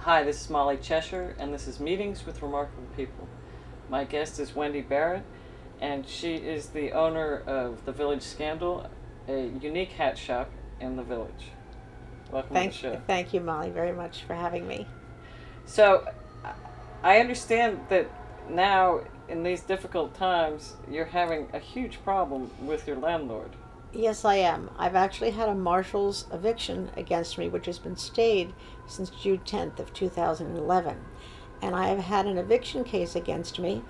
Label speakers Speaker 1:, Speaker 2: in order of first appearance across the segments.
Speaker 1: Hi, this is Molly Cheshire, and this is Meetings with Remarkable People. My guest is Wendy Barrett, and she is the owner of the Village Scandal, a unique hat shop in the village. Welcome to the show.
Speaker 2: Thank you, Molly, very much for having me.
Speaker 1: So, I understand that now, in these difficult times, you're having a huge problem with your landlord.
Speaker 2: Yes, I am. I've actually had a marshal's eviction against me, which has been stayed since June 10th of 2011. And I have had an eviction case against me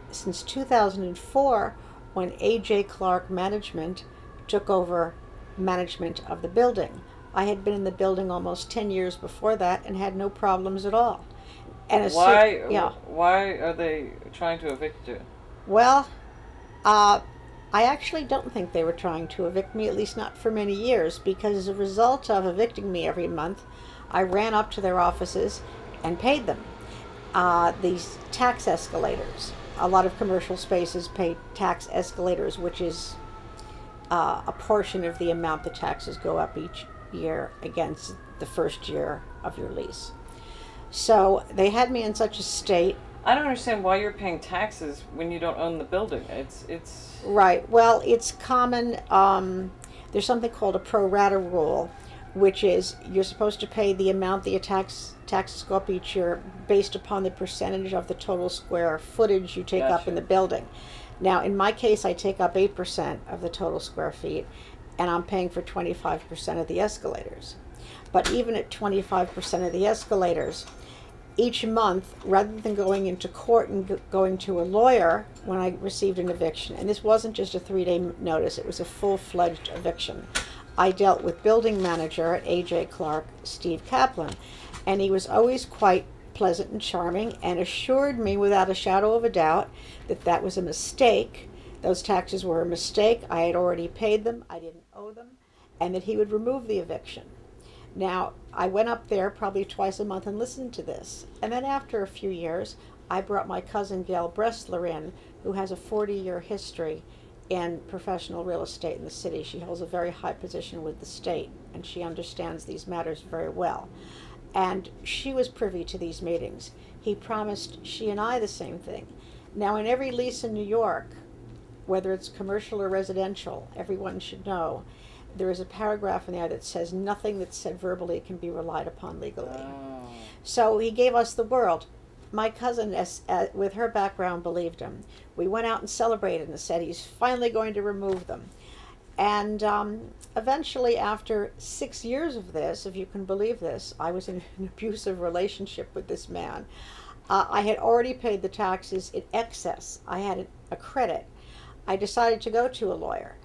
Speaker 2: since 2004 when A.J. Clark Management took over management of the building. I had been in the building almost 10 years before that and had no problems at all. And
Speaker 1: why are they trying to evict you?
Speaker 2: Well, I actually don't think they were trying to evict me, at least not for many years, because as a result of evicting me every month, I ran up to their offices and paid them these tax escalators. A lot of commercial spaces pay tax escalators, which is a portion of the amount the taxes go up each year against the first year of your lease. So they had me in such a state.
Speaker 1: I don't understand why you're paying taxes when you don't own the building. It's
Speaker 2: Right. Well, it's common. There's something called a pro rata rule, which is you're supposed to pay the amount that your taxes go up each year based upon the percentage of the total square footage you take up in the building. Now, in my case, I take up 8% of the total square feet, and I'm paying for 25% of the escalators. But even at 25% of the escalators, each month, rather than going into court and going to a lawyer when I received an eviction, and this wasn't just a 3-day notice, it was a full-fledged eviction, I dealt with building manager at A.J. Clark, Steve Kaplan, and he was always quite pleasant and charming and assured me without a shadow of a doubt that that was a mistake. Those taxes were a mistake. I had already paid them. I didn't owe them, and that he would remove the eviction. Now, I went up there probably twice a month and listened to this. And then after a few years, I brought my cousin Gail Bressler in, who has a 40-year history in professional real estate in the city. She holds a very high position with the state, and she understands these matters very well. And she was privy to these meetings. He promised she and I the same thing. Now, in every lease in New York, whether it's commercial or residential, everyone should know, there is a paragraph in there that says nothing that's said verbally can be relied upon legally.
Speaker 1: Oh.
Speaker 2: So he gave us the world. My cousin, with her background, believed him. We went out and celebrated and said he's finally going to remove them. And eventually, after 6 years of this, if you can believe this, I was in an abusive relationship with this man. I had already paid the taxes in excess. I had a credit. I decided to go to a lawyer.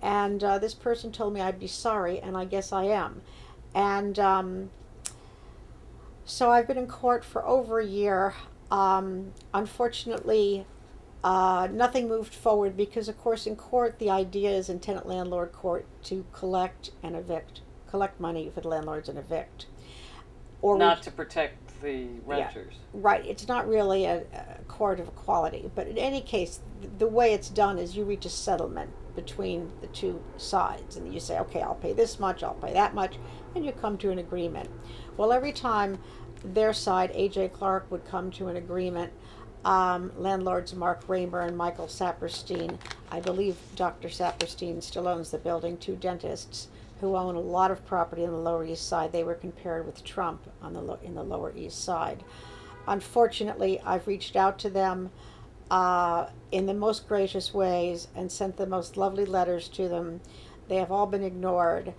Speaker 2: And this person told me I'd be sorry, and I guess I am. And so I've been in court for over a year. Unfortunately, nothing moved forward because, of course, in court, the idea is in tenant landlord court to collect and evict, collect money for the landlords and evict.
Speaker 1: Or not to protect the renters.
Speaker 2: Yeah, right. It's not really a court of equality. But in any case, the way it's done is you reach a settlement between the two sides, and you say, okay, I'll pay this much, I'll pay that much, and you come to an agreement. Well, every time their side, A.J. Clark, would come to an agreement, landlords Mark Raymer and Michael Saperstein, I believe Dr. Saperstein still owns the building, two dentists who own a lot of property on the Lower East Side. They were compared with Trump on in the Lower East Side. Unfortunately, I've reached out to them in the most gracious ways and sent the most lovely letters to them. They have all been ignored,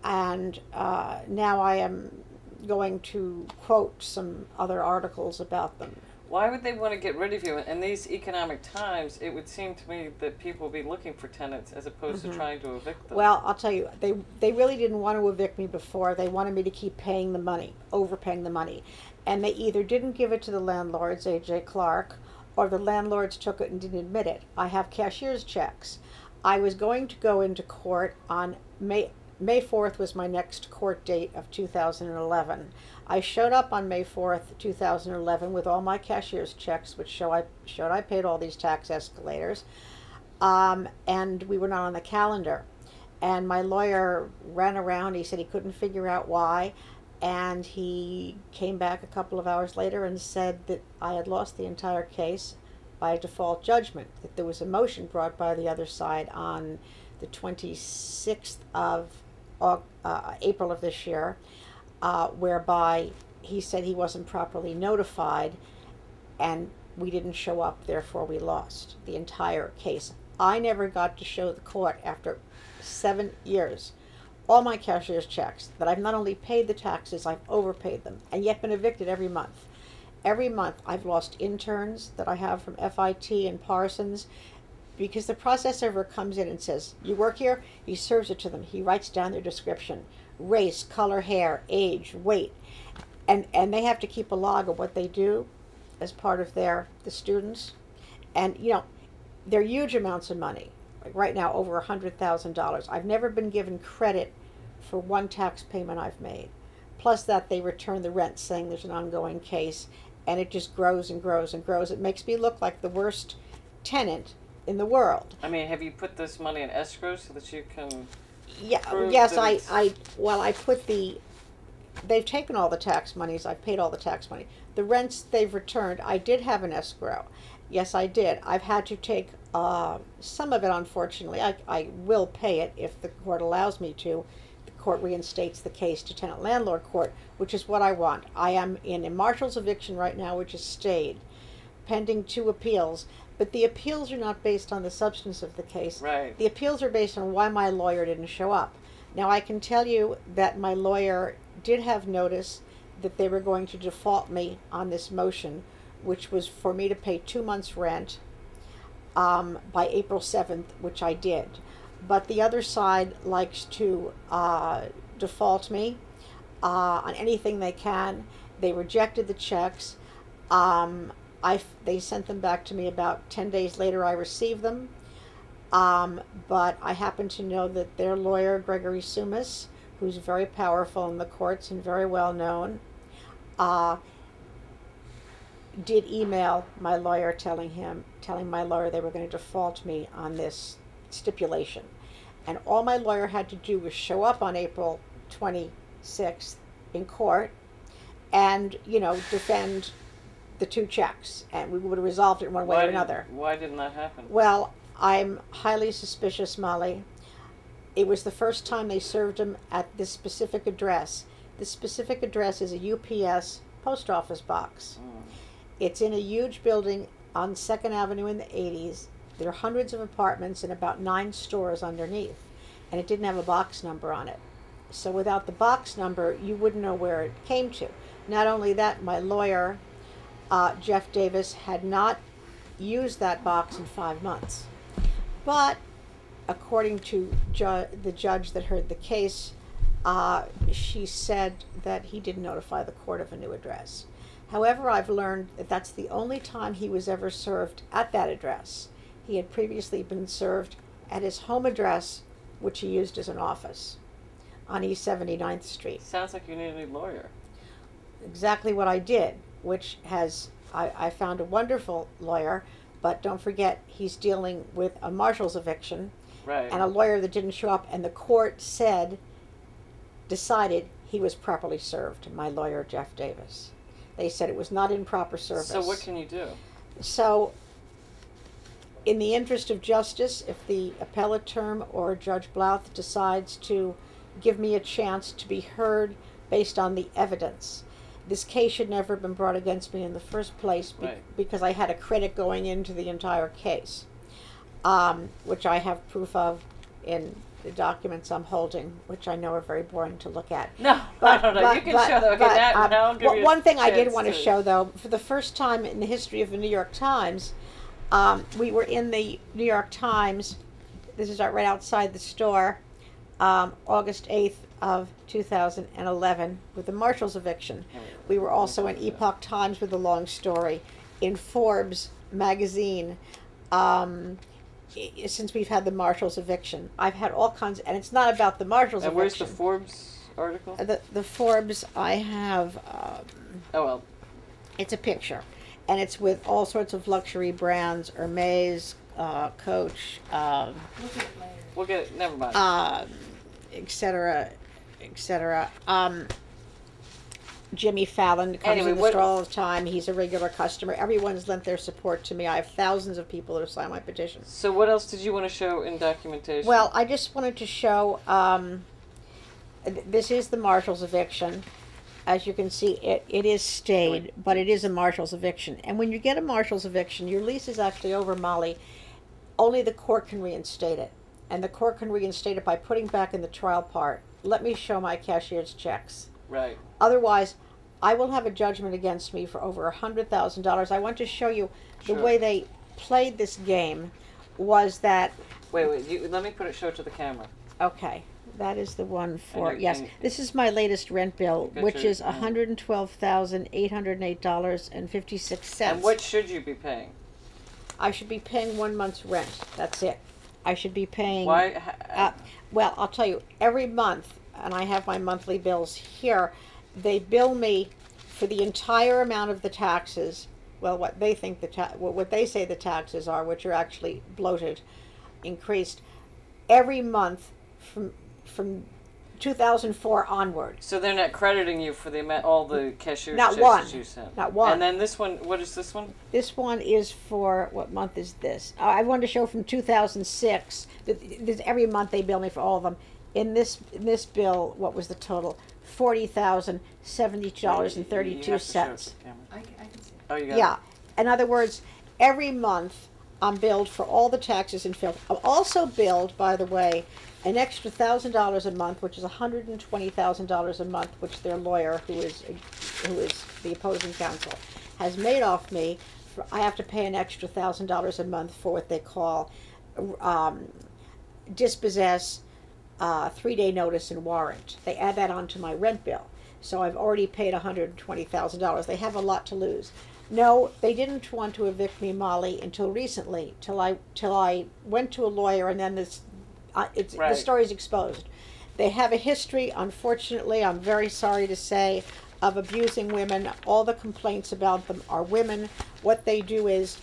Speaker 2: and now I am going to quote some other articles about them.
Speaker 1: Why would they want to get rid of you? In these economic times, it would seem to me that people would be looking for tenants as opposed to trying to evict them.
Speaker 2: Well, I'll tell you, they really didn't want to evict me before. They wanted me to keep paying the money, overpaying the money. And they either didn't give it to the landlords, A.J. Clark, or the landlords took it and didn't admit it. I have cashier's checks. I was going to go into court on May 4th was my next court date of 2011. I showed up on May 4th, 2011 with all my cashier's checks, which showed I paid all these tax escalators, and we were not on the calendar. And my lawyer ran around. He said he couldn't figure out why. and he came back a couple of hours later and said that I had lost the entire case by default judgment, that there was a motion brought by the other side on the 26th of April of this year, whereby he said he wasn't properly notified and we didn't show up, therefore we lost the entire case. I never got to show the court after 7 years all my cashier's checks that I've not only paid the taxes, I've overpaid them, and yet been evicted every month. Every month I've lost interns that I have from FIT and Parsons, because the process server comes in and says, you work here? He serves it to them. He writes down their description, race, color, hair, age, weight, and they have to keep a log of what they do as part of the students. And, you know, they're huge amounts of money. Like right now, over $100,000. I've never been given credit for one tax payment I've made. Plus that they return the rent saying there's an ongoing case, and it just grows and grows and grows. It makes me look like the worst tenant in the world.
Speaker 1: I mean, have you put this money in escrow so that you can?
Speaker 2: Yeah. Yes, I put they've taken all the tax monies. I've paid all the tax money. The rents they've returned, I did have an escrow. Yes, I did. I've had to take some of it, unfortunately. I will pay it if the court allows me to. The court reinstates the case to tenant landlord court, which is what I want. I am in a marshal's eviction right now, which is stayed, pending 2 appeals. But the appeals are not based on the substance of the case.
Speaker 1: Right.
Speaker 2: The appeals are based on why my lawyer didn't show up. Now, I can tell you that my lawyer did have notice that they were going to default me on this motion, which was for me to pay 2 months' rent by April 7th, which I did. But the other side likes to default me on anything they can. They rejected the checks. They sent them back to me about 10 days later. I received them. But I happen to know that their lawyer, Gregory Sumas, who's very powerful in the courts and very well known, did email my lawyer telling my lawyer they were going to default me on this stipulation. And all my lawyer had to do was show up on April 26th in court and, you know, defend the 2 checks, and we would have resolved it in one way or another.
Speaker 1: Why didn't that happen?
Speaker 2: Well, I'm highly suspicious, Molly. It was the first time they served him at this specific address. This specific address is a UPS post office box. It's in a huge building on 2nd Avenue in the 80s. There are hundreds of apartments and about 9 stores underneath. And it didn't have a box number on it. So without the box number, you wouldn't know where it came to. Not only that, my lawyer, Jeff Davis, had not used that box in 5 months. But according to the judge that heard the case, she said that he didn't notify the court of a new address. However, I've learned that that's the only time he was ever served at that address. He had previously been served at his home address, which he used as an office on East 79th Street.
Speaker 1: Sounds like you need a new lawyer.
Speaker 2: Exactly what I did, which I found a wonderful lawyer, but don't forget he's dealing with a marshal's eviction.
Speaker 1: Right.
Speaker 2: And a lawyer that didn't show up, and the court decided he was properly served, my lawyer, Jeff Davis. They said it was not in proper service.
Speaker 1: So what can you do?
Speaker 2: So, in the interest of justice, if the appellate term or Judge Blouth decides to give me a chance to be heard based on the evidence, this case should never have been brought against me in the first place because I had a credit going into the entire case, which I have proof of in the documents I'm holding, which I know are very boring to look at.
Speaker 1: No, I don't know. You can show them. Okay, now I'll give you
Speaker 2: one thing I did want to show, though, for the first time in the history of the New York Times, we were in the New York Times. This is right outside the store, August 8th of 2011, with the marshal's eviction. We were also in Epoch Times with a long story, in Forbes magazine. Since we've had the marshal's eviction, I've had all kinds, and it's not about the marshal's eviction.
Speaker 1: And where's the Forbes article?
Speaker 2: The Forbes, I have.
Speaker 1: Oh well.
Speaker 2: It's a picture, and it's with all sorts of luxury brands: Hermes, Coach.
Speaker 1: We'll get it. Never mind.
Speaker 2: Etc. Etc. Jimmy Fallon comes
Speaker 1: Anyway,
Speaker 2: in the store all the time. He's a regular customer. Everyone's lent their support to me. I have thousands of people that have signed my petition.
Speaker 1: So what else did you want to show in documentation?
Speaker 2: Well, I just wanted to show, this is the marshal's eviction. As you can see, it is stayed, but it is a marshal's eviction. And when you get a marshal's eviction, your lease is actually over, Molly. Only the court can reinstate it. And the court can reinstate it by putting back in the trial part, let me show my cashier's checks.
Speaker 1: Right.
Speaker 2: Otherwise, I will have a judgment against me for over $100,000. I want to show you the way they played this game was that...
Speaker 1: Wait, let me show it to the camera.
Speaker 2: Okay, that is the one for... Yes, this is my latest rent bill, which is $112,808.56.
Speaker 1: And what should you be paying?
Speaker 2: I should be paying 1 month's rent. That's it. I should be paying...
Speaker 1: Why?
Speaker 2: Well, I'll tell you, every month, and I have my monthly bills here, they bill me for the entire amount of the taxes. Well, what they think what they say the taxes are, which are actually bloated, increased every month from 2004 onward.
Speaker 1: So they're not crediting you for the amount, all the cashier's
Speaker 2: Not
Speaker 1: checks
Speaker 2: one.
Speaker 1: that you sent.
Speaker 2: Not one.
Speaker 1: And then this one, what is this one?
Speaker 2: This one is for, what month is this? I wanted to show from 2006. Every month they bill me for all of them. In this bill, what was the total? $40,070.32.
Speaker 3: I can see it.
Speaker 1: Oh, you got
Speaker 2: Yeah. In other words, every month I'm billed for all the taxes and filth. I'm also billed, by the way, an extra $1,000 a month, which is $120,000 a month, which their lawyer, who is the opposing counsel, has made off me. I have to pay an extra $1,000 a month for what they call dispossess, 3-day notice and warrant. They add that onto my rent bill. So I've already paid $120,000. They have a lot to lose. No, they didn't want to evict me, Molly, until recently, till I went to a lawyer, and then the story's exposed. They have a history, unfortunately, I'm very sorry to say, of abusing women. All the complaints about them are women. What they do is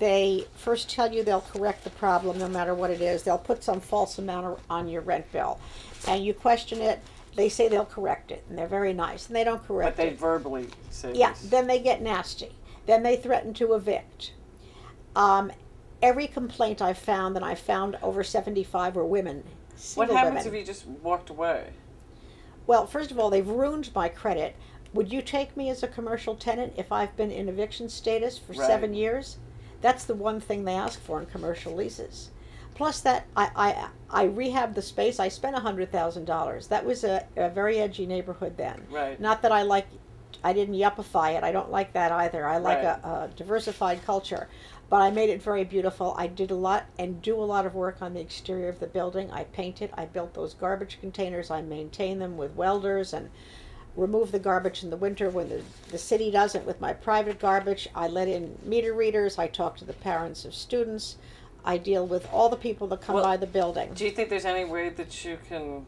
Speaker 2: they first tell you they'll correct the problem no matter what it is. They'll put some false amount on your rent bill, and you question it. They say they'll correct it, and they're very nice, and they don't correct it.
Speaker 1: But they verbally say
Speaker 2: Yeah,
Speaker 1: this.
Speaker 2: then they get nasty. Then they threaten to evict. Every complaint I found, and I found over 75 were women,
Speaker 1: What
Speaker 2: single
Speaker 1: happens
Speaker 2: women.
Speaker 1: if you just walked away?
Speaker 2: Well, first of all, they've ruined my credit. Would you take me as a commercial tenant if I've been in eviction status for 7 years? That's the one thing they ask for in commercial leases. Plus that, I rehabbed the space. I spent $100,000. That was a very edgy neighborhood then.
Speaker 1: Right.
Speaker 2: Not that I didn't yuppify it. I don't like that either. I like a diversified culture. But I made it very beautiful. I did a lot and do a lot of work on the exterior of the building. I painted. I built those garbage containers. I maintain them with welders and remove the garbage in the winter when the city doesn't with my private garbage. I let in meter readers. I talk to the parents of students. I deal with all the people that come by the building.
Speaker 1: Do you think there's any way that you can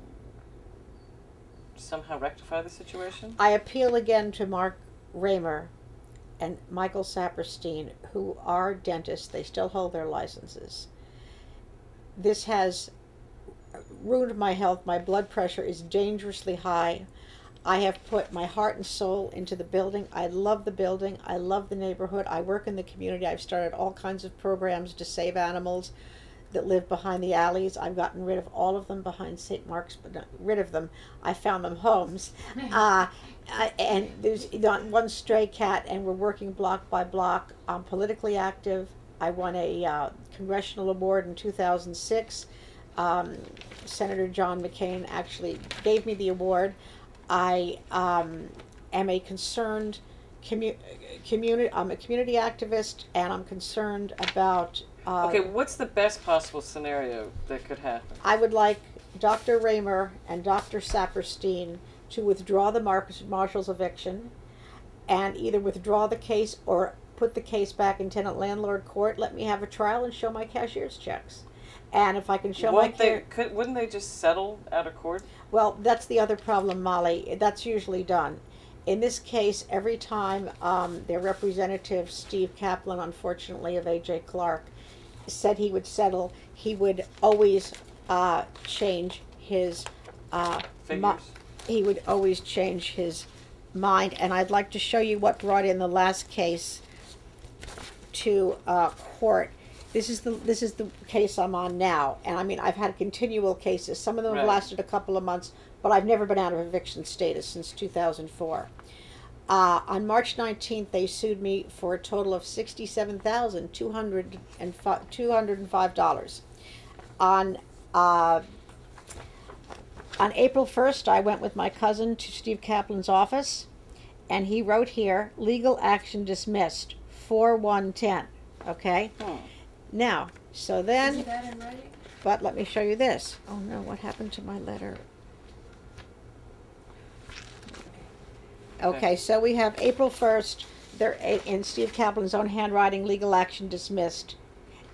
Speaker 1: somehow rectify the situation?
Speaker 2: I appeal again to Mark Raymer and Michael Saperstein, who are dentists. They still hold their licenses. This has ruined my health. My blood pressure is dangerously high. I have put my heart and soul into the building. I love the building. I love the neighborhood. I work in the community. I've started all kinds of programs to save animals that live behind the alleys. I've gotten rid of all of them behind St. Mark's, but not rid of them. I found them homes. And there's not one stray cat, and we're working block by block. I'm politically active. I won a congressional award in 2006. Senator John McCain actually gave me the award. I am a concerned community. I'm a community activist, and I'm concerned about.
Speaker 1: Okay, what's the best possible scenario that could happen?
Speaker 2: I would like Dr. Raymer and Dr. Saperstein to withdraw the marshal's eviction, and either withdraw the case or put the case back in tenant landlord court. Let me have a trial and show my cashier's checks. And if I can show
Speaker 1: wouldn't they just settle out of court?
Speaker 2: Well, that's the other problem, Molly. That's usually done. In this case, every time their representative, Steve Kaplan, unfortunately of A.J. Clark, said he would settle, he would always change his
Speaker 1: figures.
Speaker 2: He would always change his mind, and I'd like to show you what brought in the last case to court. This is the case I'm on now, and I mean I've had continual cases. Some of them have
Speaker 1: Right.
Speaker 2: lasted a couple of months, but I've never been out of eviction status since 2004. On March 19th, they sued me for a total of $67,205. On April 1st, I went with my cousin to Steve Kaplan's office, and he wrote here, legal action dismissed, 4/1/10. Okay? Now, so then,
Speaker 3: Is that in writing?
Speaker 2: but let me show you this. Oh no, what happened to my letter? Okay, so we have April 1st, they're in Steve Kaplan's own handwriting, legal action dismissed.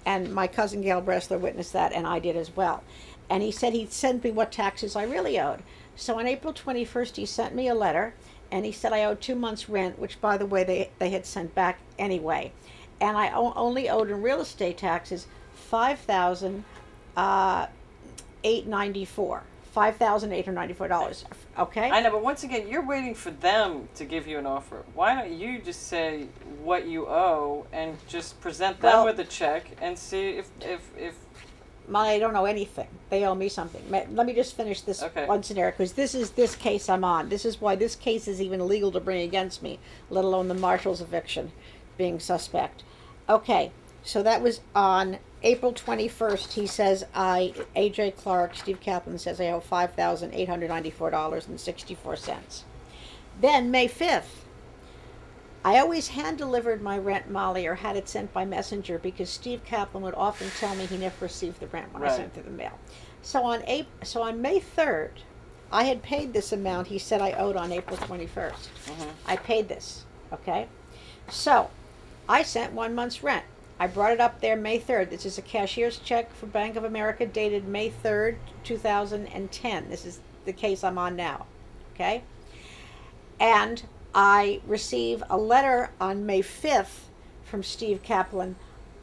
Speaker 2: And my cousin Gail Bressler witnessed that, and I did as well. And he said he'd send me what taxes I really owed. So on April 21st, he sent me a letter, and he said I owed 2 months' rent, which, by the way, they had sent back anyway. And I only owed in real estate taxes $5,894. $5,894. Okay?
Speaker 1: I know, but once again, you're waiting for them to give you an offer. Why don't you just say what you owe and just present them
Speaker 2: Well,
Speaker 1: with a check and see if
Speaker 2: I don't know anything. They owe me something. Let me just finish this
Speaker 1: Okay.
Speaker 2: one scenario, because this is this case I'm on. This is why this case is even illegal to bring against me, let alone the marshal's eviction being suspect. Okay, so that was on April 21st. He says A.J. Clark, Steve Kaplan says I owe $5,894.64. Then May 5th, I always hand-delivered my rent, Molly, or had it sent by messenger, because Steve Kaplan would often tell me he never received the rent when I
Speaker 1: Right.
Speaker 2: sent it through the mail. So on May 3rd, I had paid this amount he said I owed on April 21st. I paid this, okay? So I sent 1 month's rent. I brought it up there May 3rd. This is a cashier's check for Bank of America dated May 3rd, 2010. This is the case I'm on now, okay? And I receive a letter on May 5th from Steve Kaplan.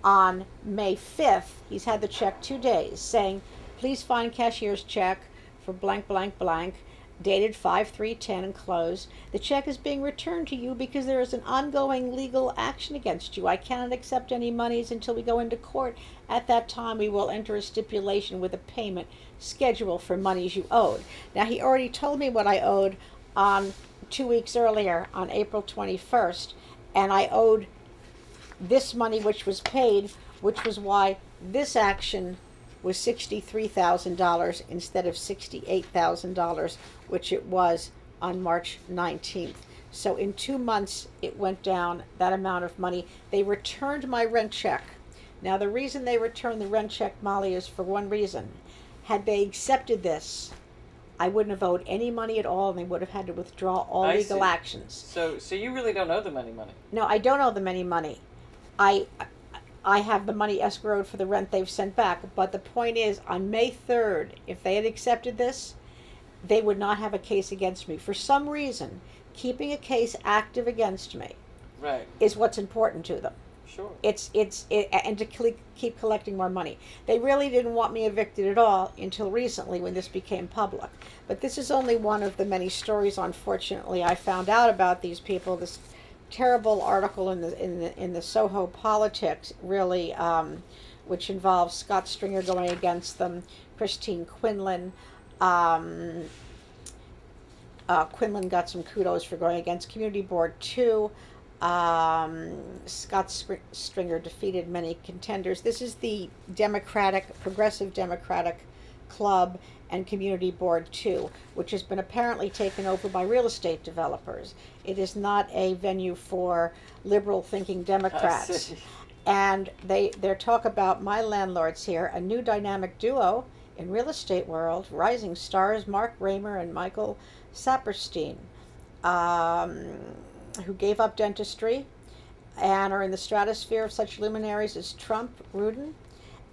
Speaker 2: On May 5th, he's had the check 2 days, saying, please find cashier's check for blank, blank, blank, dated 5/3/10 and closed. The check is being returned to you because there is an ongoing legal action against you. I cannot accept any monies until we go into court. At that time, we will enter a stipulation with a payment schedule for monies you owed. Now, he already told me what I owed on 2 weeks earlier on April 21st, and I owed this money, which was paid, which was why this action was $63,000 instead of $68,000, which it was on March 19th. So in 2 months, it went down that amount of money. They returned my rent check. Now, the reason they returned the rent check, Molly, is for one reason. Had they accepted this, I wouldn't have owed any money at all, and they would have had to withdraw all
Speaker 1: I
Speaker 2: legal
Speaker 1: see.
Speaker 2: actions.
Speaker 1: So you really don't owe them any money.
Speaker 2: No, I don't owe them any money. I have the money escrowed for the rent they've sent back. But the point is, on May 3rd, if they had accepted this, they would not have a case against me. For some reason, keeping a case active against me
Speaker 1: Right.
Speaker 2: is what's important to them.
Speaker 1: Sure.
Speaker 2: And to keep collecting more money. They really didn't want me evicted at all until recently, when this became public. But this is only one of the many stories, unfortunately, I found out about these people. This terrible article in the Soho Politics, really, which involves Scott Stringer going against them, Christine Quinlan. Quinlan got some kudos for going against Community Board 2. Scott Stringer defeated many contenders. This is the Progressive Democratic Club and Community Board 2, which has been apparently taken over by real estate developers. It is not a venue for liberal thinking Democrats.
Speaker 1: I see.
Speaker 2: And their talk about my landlords here, a new dynamic duo in real estate world, rising stars Mark Raymer and Michael Saperstein, who gave up dentistry and are in the stratosphere of such luminaries as Trump, Rudin.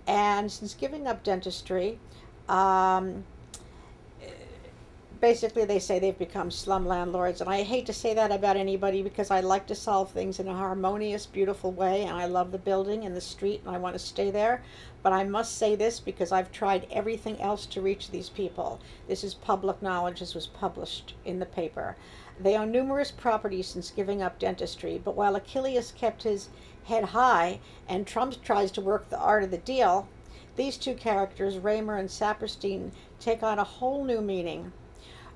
Speaker 2: And since giving up dentistry, basically they say they've become slum landlords, and I hate to say that about anybody because I like to solve things in a harmonious, beautiful way, and I love the building and the street and I want to stay there. But I must say this because I've tried everything else to reach these people. This is public knowledge. This was published in the paper. They own numerous properties since giving up dentistry, but while Achilles kept his head high and Trump tries to work the art of the deal, these two characters, Raymer and Saperstein, take on a whole new meaning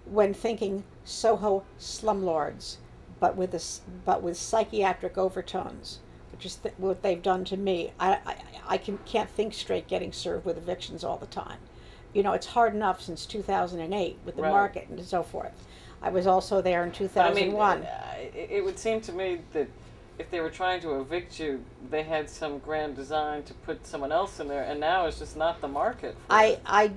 Speaker 2: when thinking Soho slumlords, but with psychiatric overtones, which is what they've done to me. I can't think straight getting served with evictions all the time. You know, it's hard enough since 2008 with the market and so forth. I was also there in 2001.
Speaker 1: It would seem to me that if they were trying to evict you, they had some grand design to put someone else in there, and now it's just not the market for it.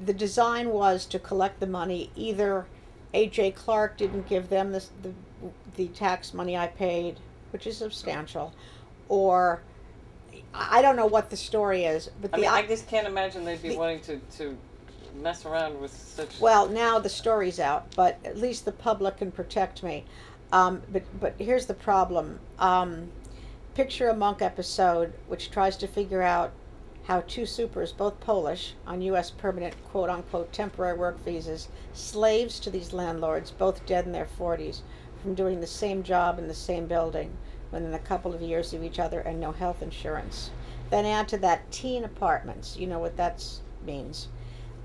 Speaker 2: The design was to collect the money. Either A.J. Clark didn't give them the tax money I paid, which is substantial, or I don't know what the story is. But
Speaker 1: I just can't imagine they'd be wanting to mess around with such...
Speaker 2: Well, now the story's out, but at least the public can protect me. But here's the problem. Picture a Monk episode which tries to figure out how two supers, both Polish, on U.S. permanent quote-unquote temporary work visas, slaves to these landlords, both dead in their 40s, from doing the same job in the same building within a couple of years of each other and no health insurance. Then add to that teen apartments, you know what that means,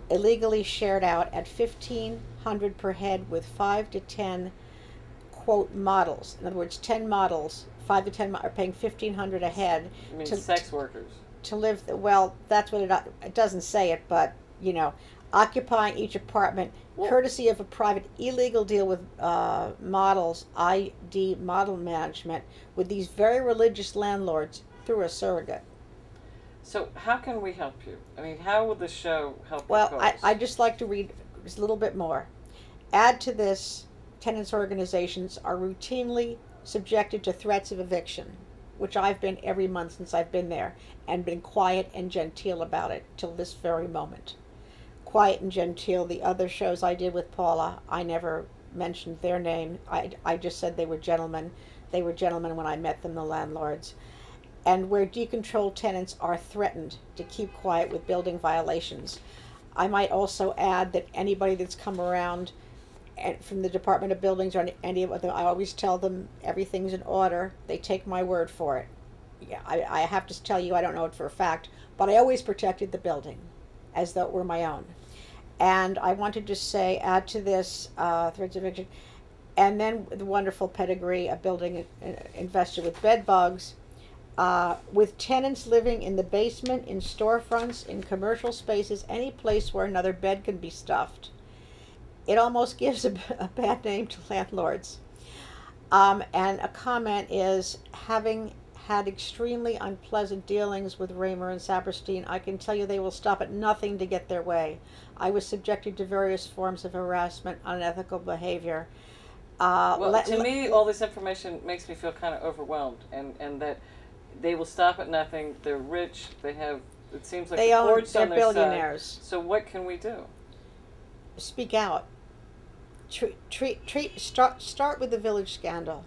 Speaker 2: illegally shared out at $1,500 per head with 5 to 10 quote models. In other words, 10 models, 5 to 10 are paying $1,500 a head.
Speaker 1: You mean sex workers?
Speaker 2: To live, well, that's what it doesn't say it, but, you know, occupying each apartment, courtesy of a private illegal deal with models, ID model management, with these very religious landlords through a surrogate.
Speaker 1: So how can we help you? I mean, how will the show help you?
Speaker 2: Well, I'd just like to read just a little bit more. Add to this, tenants organizations are routinely subjected to threats of eviction, which I've been every month since I've been there, and been quiet and genteel about it till this very moment. Quiet and genteel. The other shows I did with Paula, I never mentioned their name. I just said they were gentlemen. They were gentlemen when I met them, the landlords. And where decontrolled tenants are threatened to keep quiet with building violations. I might also add that anybody that's come around from the Department of Buildings or any of them, I always tell them everything's in order. They take my word for it. Yeah, I have to tell you, I don't know it for a fact, but I always protected the building as though it were my own. And I wanted to say, add to this threats of eviction, and then the wonderful pedigree, a building invested with bed bugs, with tenants living in the basement, in storefronts, in commercial spaces, any place where another bed can be stuffed. It almost gives a bad name to landlords. And a comment is, having had extremely unpleasant dealings with Raymer and Saperstein, I can tell you they will stop at nothing to get their way. I was subjected to various forms of harassment, unethical behavior.
Speaker 1: Well, to me, all this information makes me feel kind of overwhelmed, and that they will stop at nothing. They're rich. They have, it seems like, the courts on their side. They're billionaires. So what can we do?
Speaker 2: Speak out. Start with the Village scandal.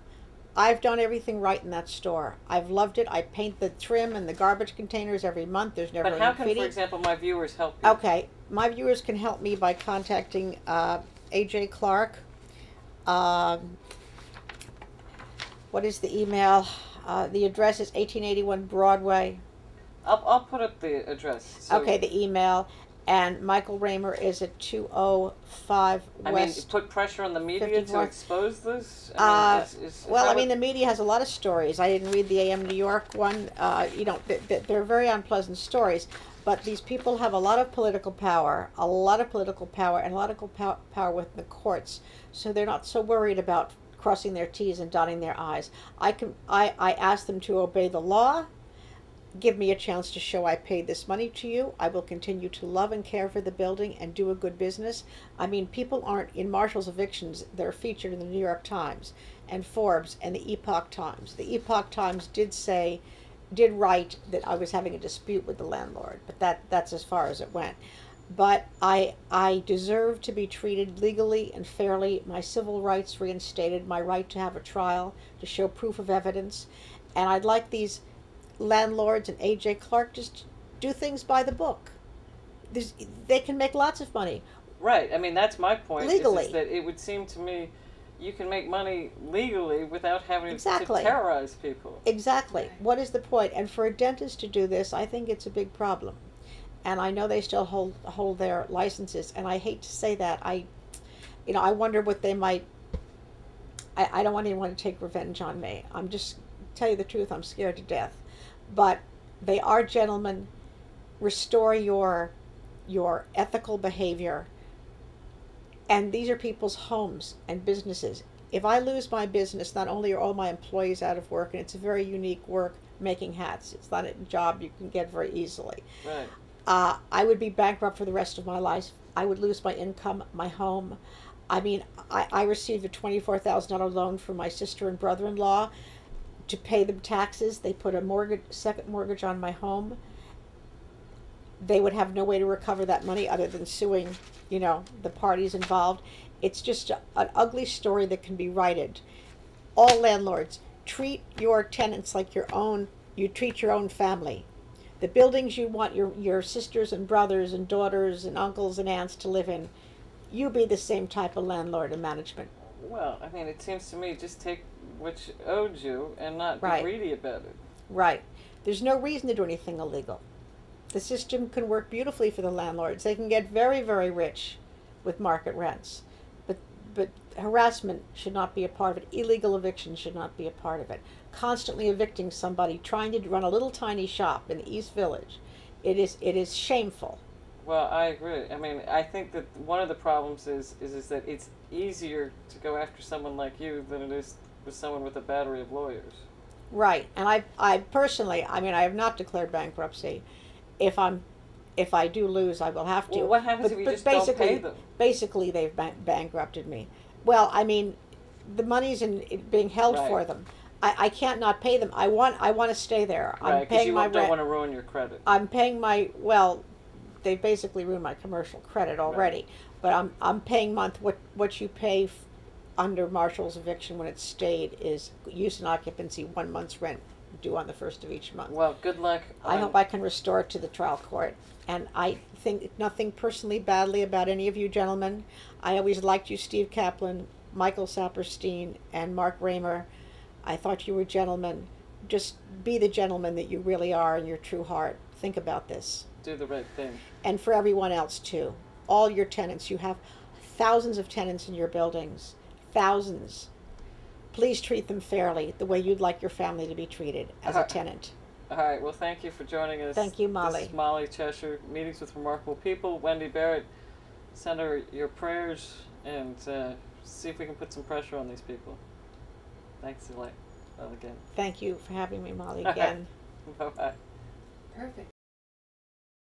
Speaker 2: I've done everything right in that store. I've loved it. I paint the trim and the garbage containers every month. There's never any
Speaker 1: But how can,
Speaker 2: graffiti.
Speaker 1: for example, my viewers help you?
Speaker 2: Okay, my viewers can help me by contacting A.J. Clark. What is the email? The address is 1881 Broadway.
Speaker 1: I'll put up the address. So
Speaker 2: okay, the email. And Michael Raymer is at 205 West.
Speaker 1: I mean, put pressure on the media to expose this?
Speaker 2: I mean, the media has a lot of stories. I didn't read the AM New York one. You know, they're very unpleasant stories. But these people have a lot of political power, and a lot of power with the courts. So they're not so worried about crossing their T's and dotting their I's. I ask them to obey the law. Give me a chance to show I paid this money to you. I will continue to love and care for the building and do a good business. I mean, people aren't in Marshall's evictions. They're featured in the New York Times and Forbes and the Epoch Times. The Epoch Times did write that I was having a dispute with the landlord, but that's as far as it went. but I deserve to be treated legally and fairly, my civil rights reinstated, my right to have a trial, to show proof of evidence, and I'd like these landlords and A.J. Clark just do things by the book. They can make lots of money.
Speaker 1: Right. I mean, that's my point.
Speaker 2: Legally.
Speaker 1: Is that it would seem to me you can make money legally without having
Speaker 2: Exactly.
Speaker 1: to terrorize people.
Speaker 2: Exactly. What is the point? And for a dentist to do this, I think it's a big problem. And I know they still hold their licenses, and I hate to say that. I wonder what they might. I don't want anyone to take revenge on me. I'm just tell you the truth. I'm scared to death, but they are gentlemen. Restore your ethical behavior. And these are people's homes and businesses. If I lose my business, not only are all my employees out of work, and it's a very unique work making hats. It's not a job you can get very easily.
Speaker 1: Right.
Speaker 2: I would be bankrupt for the rest of my life. I would lose my income, my home. I mean, I received a $24,000 loan from my sister and brother-in-law to pay them taxes. They put a second mortgage on my home. They would have no way to recover that money other than suing, the parties involved. It's just an ugly story that can be righted. All landlords, treat your tenants like your own. You treat your own family. The buildings you want your sisters and brothers and daughters and uncles and aunts to live in, you be the same type of landlord and management.
Speaker 1: Well, I mean, it seems to me just take what's owed you and not be
Speaker 2: Right.
Speaker 1: greedy about it.
Speaker 2: Right. There's no reason to do anything illegal. The system can work beautifully for the landlords. They can get very, very rich with market rents. But harassment should not be a part of it. Illegal eviction should not be a part of it. Constantly evicting somebody, trying to run a little tiny shop in the East Village, it is shameful.
Speaker 1: Well, I agree. I mean, I think that one of the problems is that it's easier to go after someone like you than it is with someone with a battery of lawyers.
Speaker 2: Right. And I personally, I have not declared bankruptcy. If I do lose, I will have to.
Speaker 1: Well, what happens if you just don't pay them?
Speaker 2: Basically, they've bankrupted me. Well, the money's being held
Speaker 1: Right.
Speaker 2: for them. I can't not pay them. I want to stay there.
Speaker 1: Right,
Speaker 2: I'm paying my
Speaker 1: don't
Speaker 2: rent.
Speaker 1: want to ruin your credit.
Speaker 2: I'm paying they basically ruined my commercial credit already. Right. But I'm paying what you pay under Marshall's eviction when it's stayed is use and occupancy 1 month's rent due on the first of each month.
Speaker 1: Well, good luck.
Speaker 2: I hope I can restore it to the trial court. And I think nothing personally badly about any of you gentlemen. I always liked you, Steve Kaplan, Michael Saperstein, and Mark Raymer. I thought you were gentlemen. Just be the gentleman that you really are in your true heart. Think about this.
Speaker 1: Do the right thing.
Speaker 2: And for everyone else, too. All your tenants. You have thousands of tenants in your buildings. Thousands. Please treat them fairly, the way you'd like your family to be treated as a tenant.
Speaker 1: All right. Well, thank you for joining us.
Speaker 2: Thank you, Molly.
Speaker 1: This is Molly Cheshire, Meetings with Remarkable People. Wendy Barrett, send her your prayers and see if we can put some pressure on these people. Thanks a lot again.
Speaker 2: Thank you for having me, Molly, again.
Speaker 1: Bye-bye.